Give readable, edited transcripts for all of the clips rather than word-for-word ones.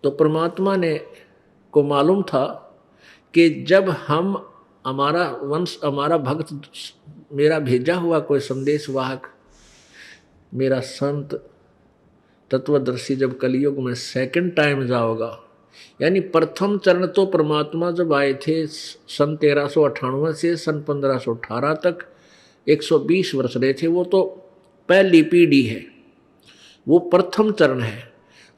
तो परमात्मा ने को मालूम था कि जब हम हमारा वंश, हमारा भक्त, मेरा भेजा हुआ कोई संदेश वाहक, मेरा संत तत्वदर्शी जब कलयुग में सेकंड टाइम जाओगा, यानी प्रथम चरण तो परमात्मा जब आए थे सन 1398 से सन 1518 तक 120 वर्ष रहे थे, वो तो पहली पीढ़ी है, वो प्रथम चरण है।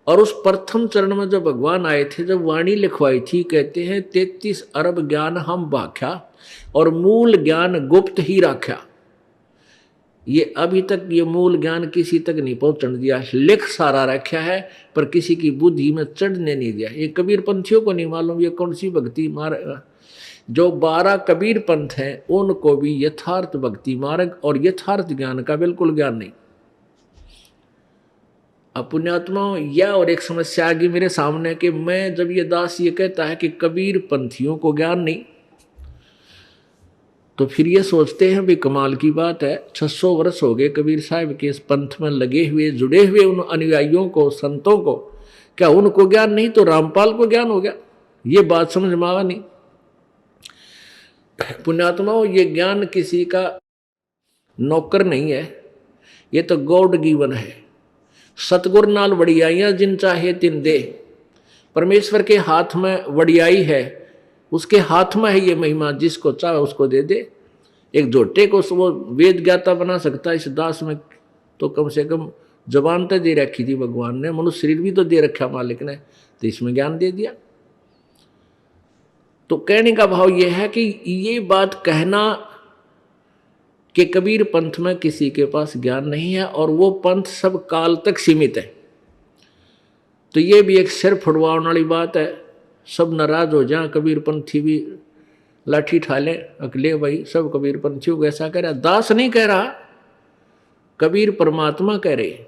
और उस प्रथम चरण में जब भगवान आए थे, जब वाणी लिखवाई थी, कहते हैं 33 अरब ज्ञान हम भाख्या और मूल ज्ञान गुप्त ही राख्या। ये अभी तक ये मूल ज्ञान किसी तक नहीं पहुंचने दिया, लिख सारा रखा है पर किसी की बुद्धि में चढ़ने नहीं दिया। ये कबीर पंथियों को नहीं मालूम ये कौन सी भक्ति मार्ग। जो 12 कबीर पंथ हैं उनको भी यथार्थ भक्ति मार्ग और यथार्थ ज्ञान का बिल्कुल ज्ञान नहीं। अब पुण्यात्माओं, यह और एक समस्या आ गई मेरे सामने कि मैं जब ये दास ये कहता है कि कबीर पंथियों को ज्ञान नहीं, तो फिर ये सोचते हैं भी कमाल की बात है, 600 वर्ष हो गए कबीर साहब के इस पंथ में लगे हुए, जुड़े हुए उन अनुयायियों को, संतों को, क्या उनको ज्ञान नहीं तो रामपाल को ज्ञान हो गया? ये बात समझ में आवा नहीं। पुण्यात्माओं, ये ज्ञान किसी का नौकर नहीं है, ये तो गॉड गिवन है। सतगुर नाल वड़ियाइयां जिन चाहे तिन दे। परमेश्वर के हाथ में वड़ियाई है, उसके हाथ में है ये महिमा, जिसको चाहे उसको दे दे। एक झोटे को वो वेद ज्ञाता बना सकता है, इस दास में तो कम से कम जबान तो दे रखी थी भगवान ने, मनुष्य शरीर भी तो दे रखा मालिक ने, तो इसमें ज्ञान दे दिया। तो कहने का भाव यह है कि ये बात कहना कि कबीर पंथ में किसी के पास ज्ञान नहीं है और वो पंथ सब काल तक सीमित है, तो ये भी एक सिर फुड़वाने वाली बात है। सब नाराज हो जाए, कबीर पंथी भी लाठी ठा ले, अकेले भाई सब कबीर पंथियों को ऐसा कह रहा। दास नहीं कह रहा, कबीर परमात्मा कह रहे।